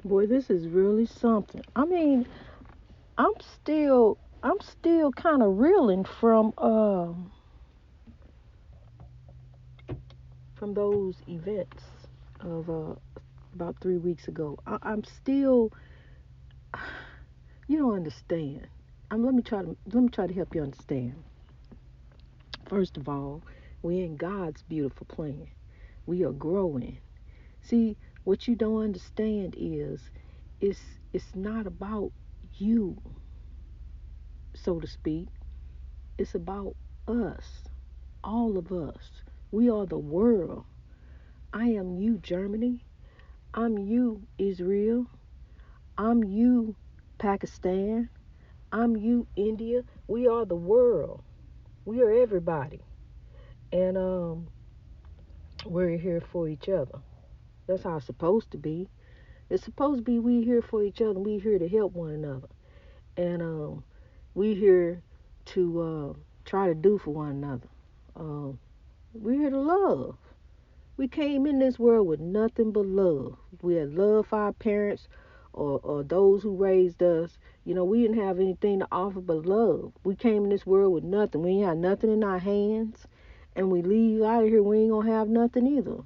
Boy, this is really something. I mean, I'm still kind of reeling from those events of about 3 weeks ago. I'm still, you don't understand. Let me try to help you understand. First of all, we in God's beautiful plan. We are growing. See, what you don't understand is it's it's not about you, so to speak. It's about us, all of us. We are the world. I am you, Germany. I'm you, Israel. I'm you, Pakistan. I'm you, India. We are the world. We are everybody. And we're here for each other. That's how it's supposed to be. It's supposed to be we here for each other. We here to help one another. And we here to try to do for one another. Um, we're here to love. We came in this world with nothing but love. We had love for our parents or those who raised us. You know, we didn't have anything to offer but love. We came in this world with nothing. We ain't had nothing in our hands. And we leave out of here, we ain't gonna have nothing either.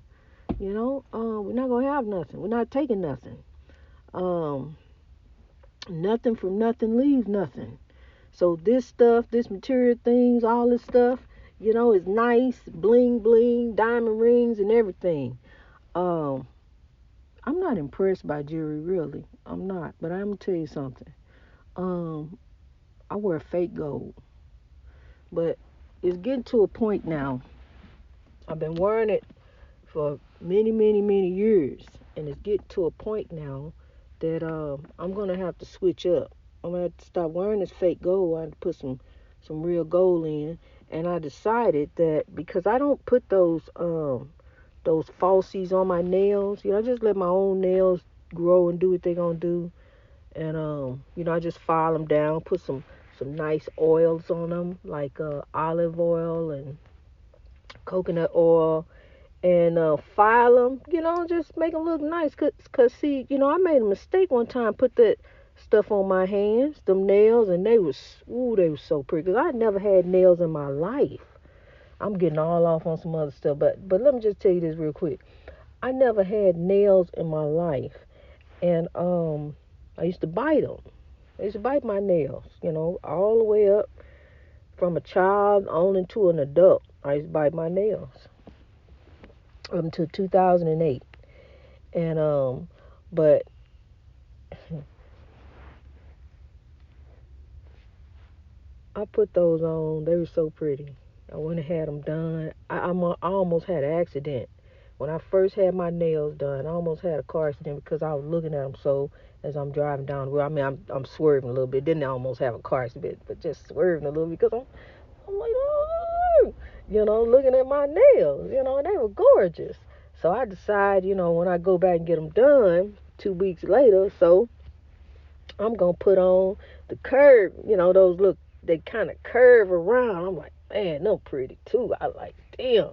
You know, we're not gonna have nothing. We're not taking nothing. Um, Nothing from nothing leaves nothing. So this stuff, this material things, all this stuff, you know, is nice, bling bling, diamond rings and everything. Um, I'm not impressed by jewelry, really. I'm not. But I'm gonna tell you something. Um, I wear fake gold, but it's getting to a point now. I've been wearing it for many, many, many years, and it's getting to a point now that I'm gonna have to switch up. I'm gonna have to stop wearing this fake gold. I have to put some real gold in, and I decided that because I don't put those falsies on my nails, you know, I just let my own nails grow and do what they're gonna do, and you know, I just file them down, put some nice oils on them, like olive oil and coconut oil and file them, you know, just make them look nice. Cause see, you know, I made a mistake one time, put that stuff on my hands, them nails, and they was so pretty. Cause I never had nails in my life. I'm getting all off on some other stuff, but let me just tell you this real quick. I never had nails in my life, and I used to bite them. I used to bite my nails, you know, all the way up from a child on into an adult. I used to bite my nails up until 2008. And but I put those on. They were so pretty. I went and had them done. I almost had an accident when I first had my nails done. I almost had a car accident because I was looking at them so as I'm driving down the road. I mean, I'm swerving a little bit. Didn't almost have a car accident, but just swerving a little because I'm like, oh, you know, looking at my nails, you know, and they were gorgeous. So I decide, you know, when I go back and get them done 2 weeks later, so I'm gonna put on the curve. You know, those look, they kind of curve around. I'm like, man, they're pretty too. I like them.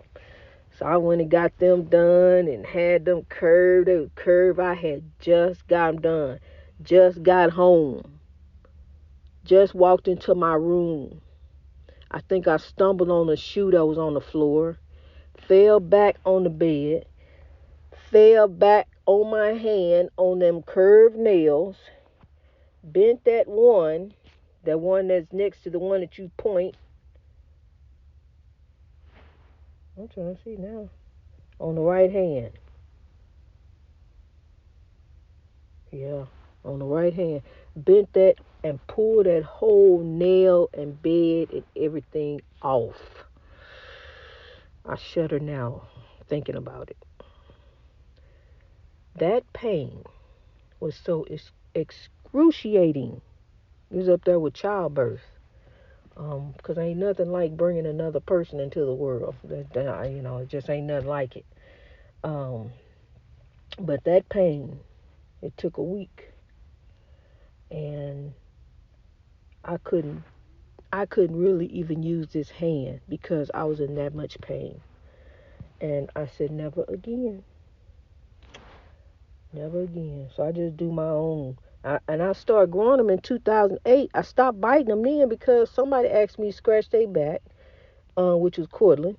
So I went and got them done and had them curved. They were curved. I had just got them done. Just got home. Just walked into my room. I think I stumbled on a shoe that was on the floor. Fell back on the bed. Fell back on my hand on them curved nails. Bent that one that's next to the one that you point. I'm trying to see now. On the right hand. Yeah, on the right hand. Bent that and pulled that whole nail and bed and everything off. I shudder now thinking about it. That pain was so excruciating. It was up there with childbirth. 'Cause ain't nothing like bringing another person into the world. You know, it just ain't nothing like it. Um, but that pain, it took a week, and I couldn't, I couldn't really even use this hand because I was in that much pain. And I said, never again. Never again. So I just do my own. And I started growing them in 2008. I stopped biting them then because somebody asked me to scratch their back, which was Cortland,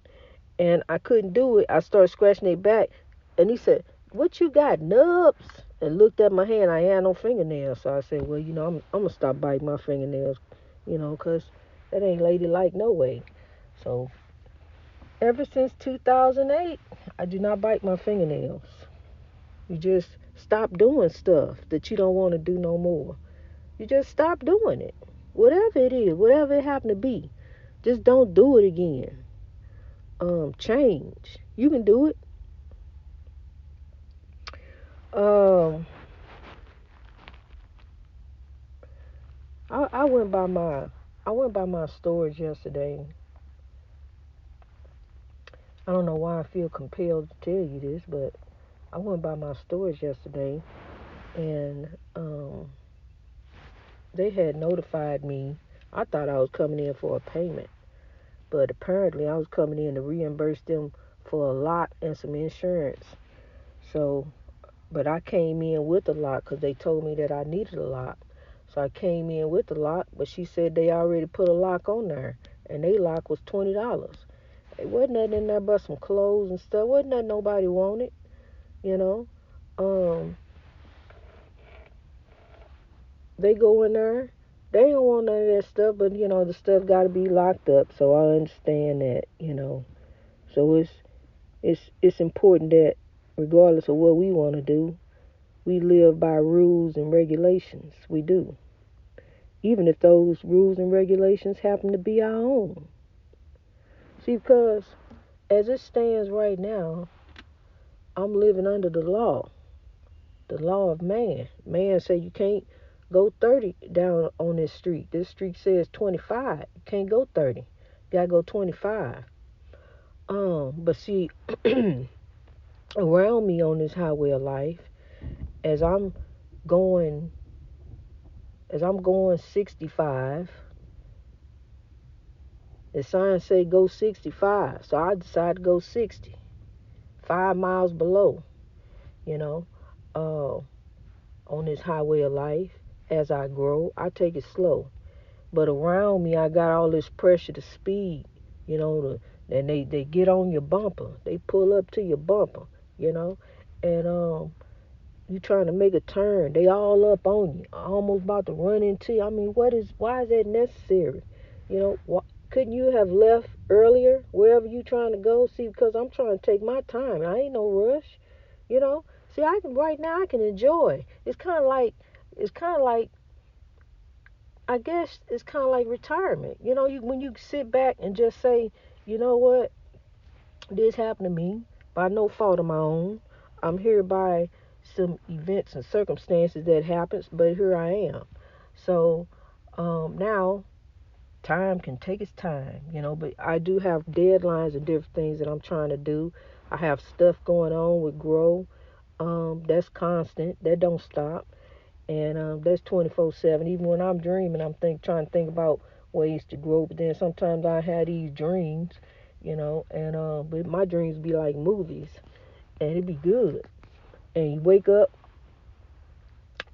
and I couldn't do it. I started scratching their back, and he said, "What you got, nubs?" And looked at my hand. I had no fingernails, so I said, "Well, I'm gonna stop biting my fingernails, 'cause that ain't ladylike no way." So ever since 2008, I do not bite my fingernails. You just stop doing stuff that you don't want to do no more. You just stop doing it. Whatever it is, whatever it happen to be, just don't do it again. Change. You can do it. Um, I went by my storage yesterday. I don't know why I feel compelled to tell you this, but I went by my storage yesterday, and they had notified me. I thought I was coming in for a payment, but apparently I was coming in to reimburse them for a lot and some insurance. So, but I came in with a lot because they told me that I needed a lot. So I came in with a lock, but she said they already put a lock on there, and they lock was $20. It wasn't nothing in there but some clothes and stuff. Wasn't nothing nobody wanted, you know. Um, they go in there, they don't want none of that stuff, but the stuff got to be locked up. So I understand that. So it's important that regardless of what we want to do, we live by rules and regulations. We do, even if those rules and regulations happen to be our own. See, because as it stands right now, I'm living under the law of man. Man say you can't go 30 down on this street. This street says 25. You can't go 30. You gotta go 25. But see, around me on this highway of life, as I'm going, as I'm going 65, the sign say go 65, so I decided to go 60, 5 miles below. You know, uh, on this highway of life. As I grow, I take it slow. But around me, I got all this pressure to speed, and they get on your bumper. They pull up to your bumper, you know, and you trying to make a turn. They all up on you, almost about to run into you. I mean, why is that necessary? Couldn't you have left earlier wherever you trying to go? See, because I'm trying to take my time. I ain't no rush, you know. See, I can right now. I can enjoy. It's kind of like I guess it's kind of like retirement. When you sit back and just say, you know what, this happened to me by no fault of my own. I'm here by some events and circumstances that happens, but here I am. So now time can take its time, but I do have deadlines and different things that I'm trying to do. I have stuff going on with Grow. That's constant. That don't stop. And that's 24/7. Even when I'm dreaming, I'm trying to think about ways to grow. But then sometimes I have these dreams, and but my dreams be like movies, and it be good. And you wake up,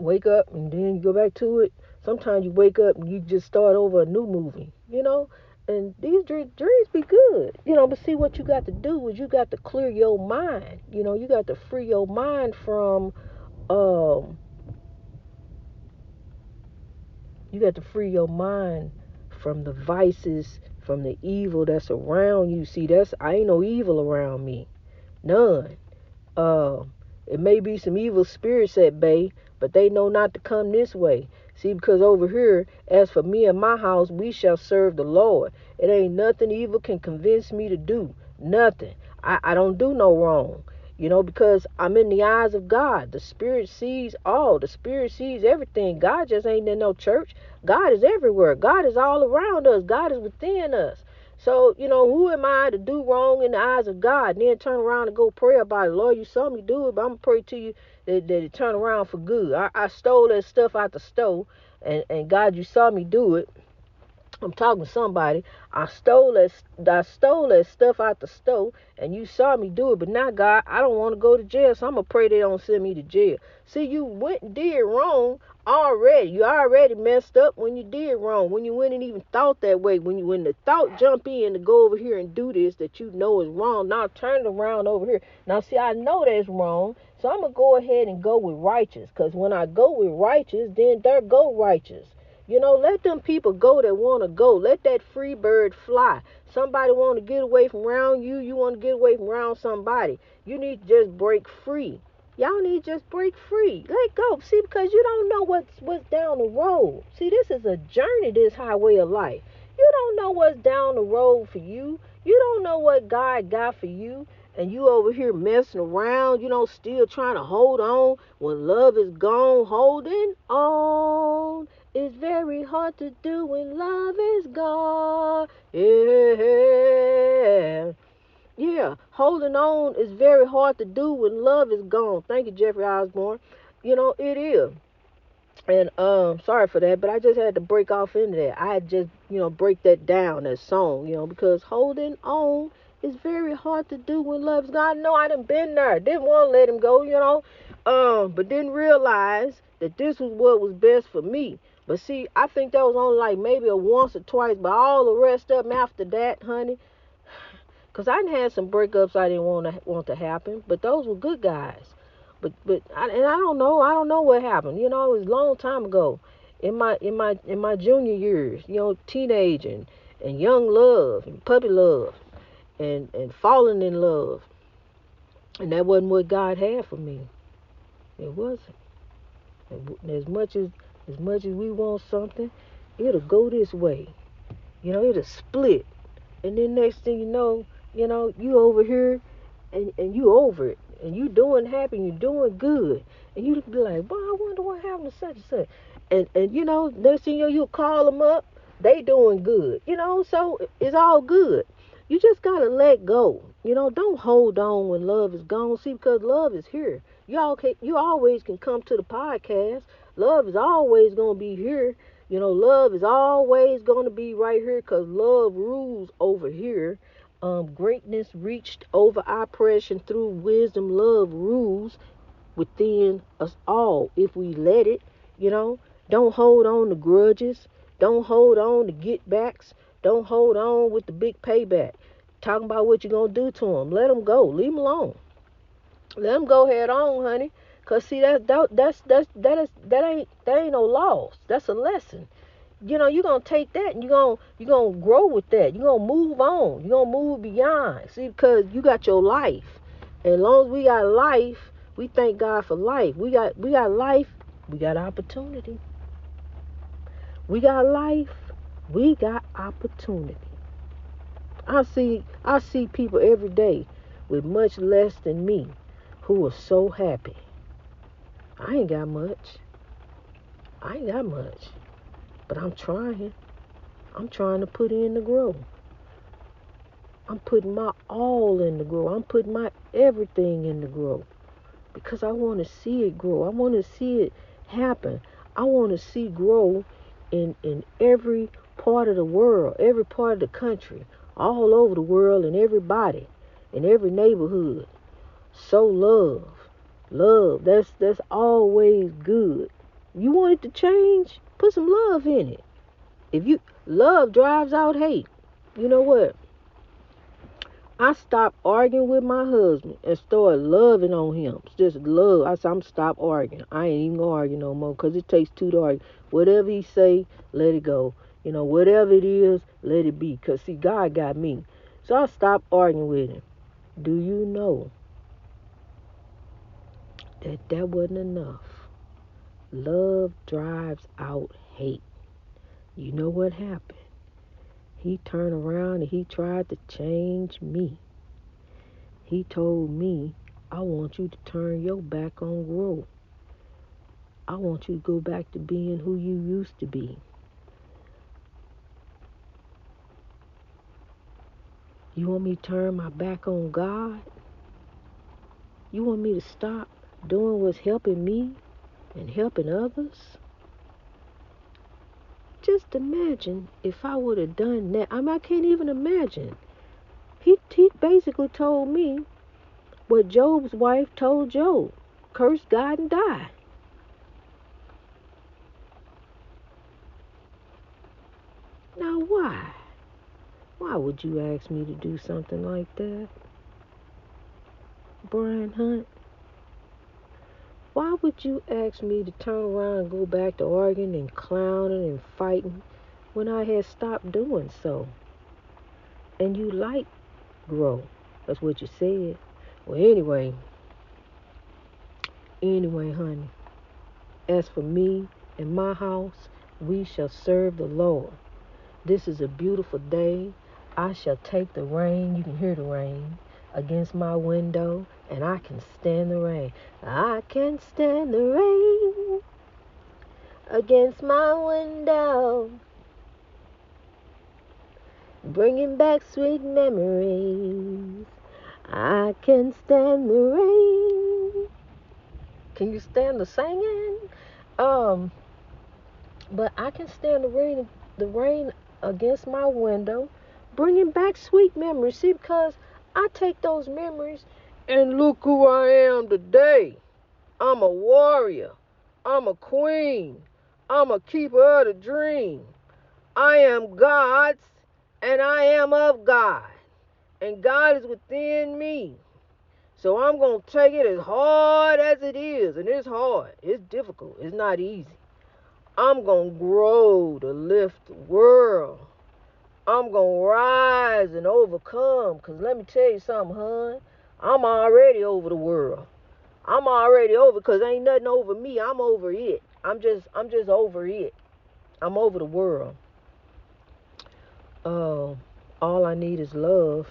and then you go back to it. Sometimes you wake up and you just start over a new movie, And these dreams be good, But see, what you got to do is you got to clear your mind. You got to free your mind from um You got to free your mind from the vices, from the evil that's around you. See, I ain't no evil around me. None. Uh, it may be some evil spirits at bay, but they know not to come this way. See, because over here, as for me and my house, we shall serve the Lord. It ain't nothing evil can convince me to do. Nothing. I don't do no wrong. Because I'm in the eyes of God. The Spirit sees all. The Spirit sees everything. God just ain't in no church. God is everywhere. God is all around us. God is within us. So, who am I to do wrong in the eyes of God and then turn around and go pray about it? Lord, you saw me do it, but I'm going to pray to you that it turn around for good. I stole that stuff out the stove, and God, you saw me do it. I'm talking to somebody. I stole that stuff out the store, and you saw me do it. But now, God, I don't want to go to jail, so I'm gonna pray they don't send me to jail. See, you went and did wrong already. You already messed up when you did wrong. When you went and even thought that way. When the thought jump in to go over here and do this that you know is wrong. Now turn it around over here. Now, see, I know that's wrong, so I'm gonna go ahead and go with righteous. Cause when I go with righteous, then there go righteous. Let them people go that want to go. Let that free bird fly. Somebody want to get away from around you. You want to get away from around somebody. You need to just break free. Y'all need to just break free. Let go. See, because you don't know what's down the road. See, this is a journey, this highway of life. You don't know what's down the road for you. You don't know what God got for you. And you over here messing around, still trying to hold on when love is gone. Holding on. It's very hard to do when love is gone. Yeah. Yeah. Holding on is very hard to do when love is gone. Thank you, Jeffrey Osborne. It is. And sorry for that, but I just had to break off into that. I had just, break that down, that song, because holding on is very hard to do when love is gone. I know I done been there. Didn't want to let him go, but didn't realize that this was what was best for me. But see, I think that was only like maybe a once or twice, but all the rest of them after that, honey, because I done had some breakups I didn't want to happen, but those were good guys. I don't know what happened. It was a long time ago, in my junior years. Teenage and young love and puppy love and falling in love, and that wasn't what God had for me. It wasn't. And as much as we want something, it'll go this way. It'll split, and then next thing you over here, and you over it, and you doing happy, and you doing good, and you be like, boy, I wonder what happened to such and such, and next thing you'll call them up, they doing good, so it's all good. You just gotta let go. Don't hold on when love is gone. See, because love is here. You always can come to the podcast. Love is always gonna be here. Love is always gonna be right here, because love rules over here. Greatness reached over oppression through wisdom. Love rules within us all if we let it. Don't hold on to grudges. Don't hold on to get backs. Don't hold on with the big payback. Talking about what you're going to do to them. Let them go. Leave them alone. Let them go head on, honey. Cause see, that ain't no loss. That's a lesson. You're gonna take that and you're gonna grow with that. You're gonna move on. You're gonna move beyond. See, because you got your life. And as long as we got life, we thank God for life. We got life, we got opportunity. We got life, we got opportunity. I see people every day with much less than me who are so happy. I ain't got much. But I'm trying. I'm trying to put in the grow. I'm putting my all in the grow. I'm putting my everything in the grow. Because I want to see it grow. I want to see it happen. I want to see grow in every part of the world, every part of the country, all over the world, and everybody, in every neighborhood. Sow love. Love. That's always good. You want it to change? Put some love in it. Love drives out hate. You know what? I stopped arguing with my husband and started loving on him. Just love. I said, I'm stop arguing. I ain't even gonna argue no more, because it takes two to argue. Whatever he say, let it go. Whatever it is, let it be. Because see, God got me. So I stopped arguing with him. Do you know that wasn't enough? Love drives out hate. You know what happened? He turned around and he tried to change me. He told me, I want you to turn your back on growth. I want you to go back to being who you used to be. You want me to turn my back on God? You want me to stop doing what's helping me and helping others? Just imagine if I would have done that. I can't even imagine. He basically told me what Job's wife told Job. Curse God and die. Now why? Why would you ask me to do something like that, Brian Hunt? Why would you ask me to turn around and go back to arguing and clowning and fighting when I had stopped doing so? And you like grow. That's what you said. Well, anyway, honey, as for me and my house, we shall serve the Lord. This is a beautiful day. I shall take the rain. You can hear the rain against my window, and I can stand the rain. I can stand the rain against my window, bringing back sweet memories. I can stand the rain. Can you stand the singing? But I can stand the rain against my window, bringing back sweet memories. See, because I take those memories and look who I am today. I'm a warrior. I'm a queen. I'm a keeper of the dream. I am God's, and I am of God. And God is within me. So I'm going to take it as hard as it is. And it's hard. It's difficult. It's not easy. I'm going to grow to lift the world. I'm going to rise and overcome. Because let me tell you something, hon. I'm already over the world. I'm already over because ain't nothing over me. I'm over it. I'm just over it. I'm over the world. All I need is love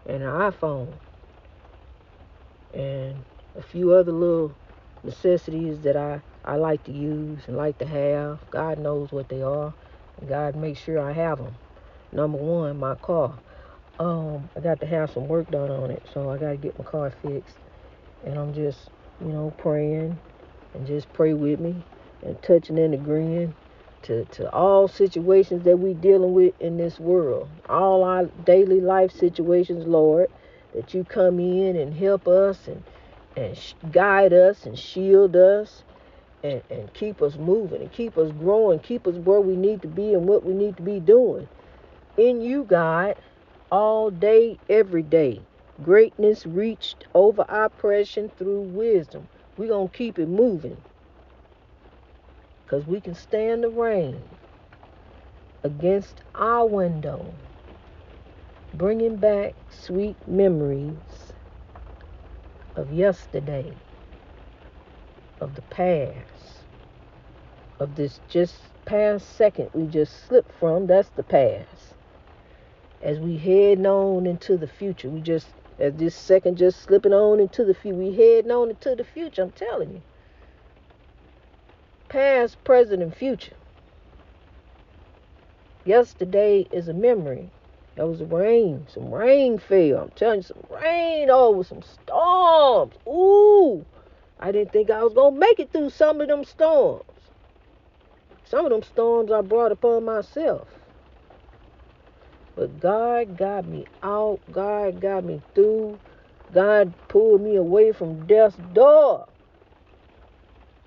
and an iPhone. And a few other little necessities that I like to use and like to have. God knows what they are. And God makes sure I have them. Number one, my car. I got to have some work done on it, so I got to get my car fixed. And I'm just, praying, and just pray with me and touching and agreeing to all situations that we dealing with in this world. All our daily life situations, Lord, that you come in and help us and guide us and shield us and keep us moving and keep us growing, keep us where we need to be and what we need to be doing. In you, God, all day, every day. Greatness reached over oppression through wisdom. We're going to keep it moving because we can stand the rain against our window, bringing back sweet memories of yesterday, of the past, of this just past second we just slipped from. That's the past. As we head on into the future, as this second just slipping on into the future, we heading on into the future, I'm telling you. Past, present, and future. Yesterday is a memory. There was rain. Some rain fell. I'm telling you, some rain over some storms. Ooh. I didn't think I was going to make it through some of them storms. Some of them storms I brought upon myself. But God got me out. God got me through. God pulled me away from death's door.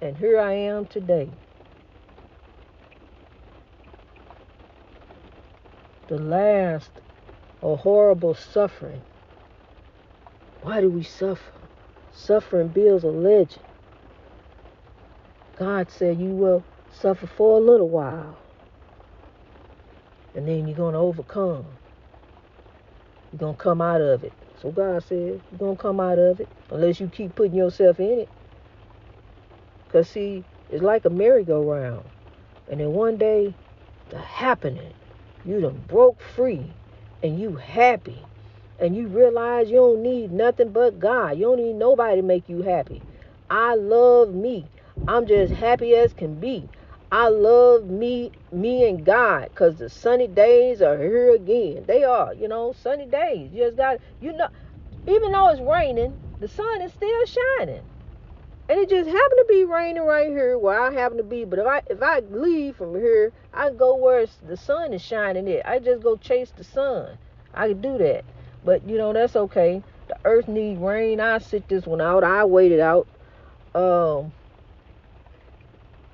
And here I am today. The last of horrible suffering. Why do we suffer? Suffering builds a legend. God said you will suffer for a little while. And then you're going to overcome. You're going to come out of it. So God said, you're going to come out of it. Unless you keep putting yourself in it. Because see, it's like a merry-go-round. And then one day, the happening, you done broke free. And you happy. And you realize you don't need nothing but God. You don't need nobody to make you happy. I love me. I'm just happy as can be. I love me and God, because the sunny days are here again. They are, sunny days. You just got, even though it's raining, the sun is still shining. And it just happened to be raining right here where I happen to be. But if I leave from here, I go where the sun is shining at. I just go chase the sun. I can do that. But that's okay. The earth need rain. I sit this one out. I wait it out. I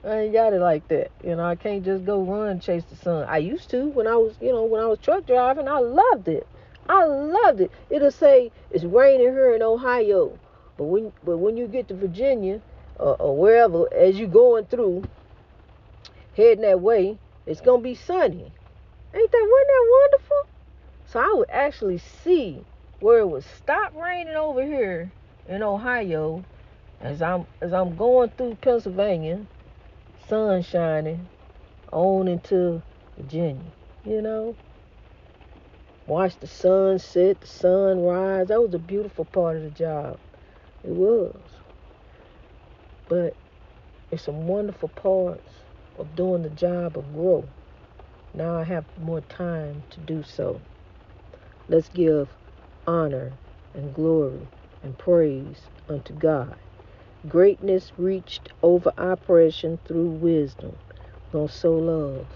ain't got it like that. I can't just go run chase the sun. I used to when I was truck driving. I loved it. I loved it. It'll say it's raining here in Ohio. But when you get to Virginia or wherever, as you going through, heading that way, it's gonna be sunny. Wasn't that wonderful? So I would actually see where it would stop raining over here in Ohio as I'm going through Pennsylvania, sun shining, on into Virginia. Watch the sun set, the sun rise. That was a beautiful part of the job. It was. But it's some wonderful parts of doing the job of grow. Now I have more time to do so. Let's give honor and glory and praise unto God. Greatness reached over oppression through wisdom. Gonna sow love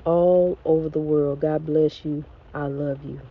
all over the world. God bless you. I love you.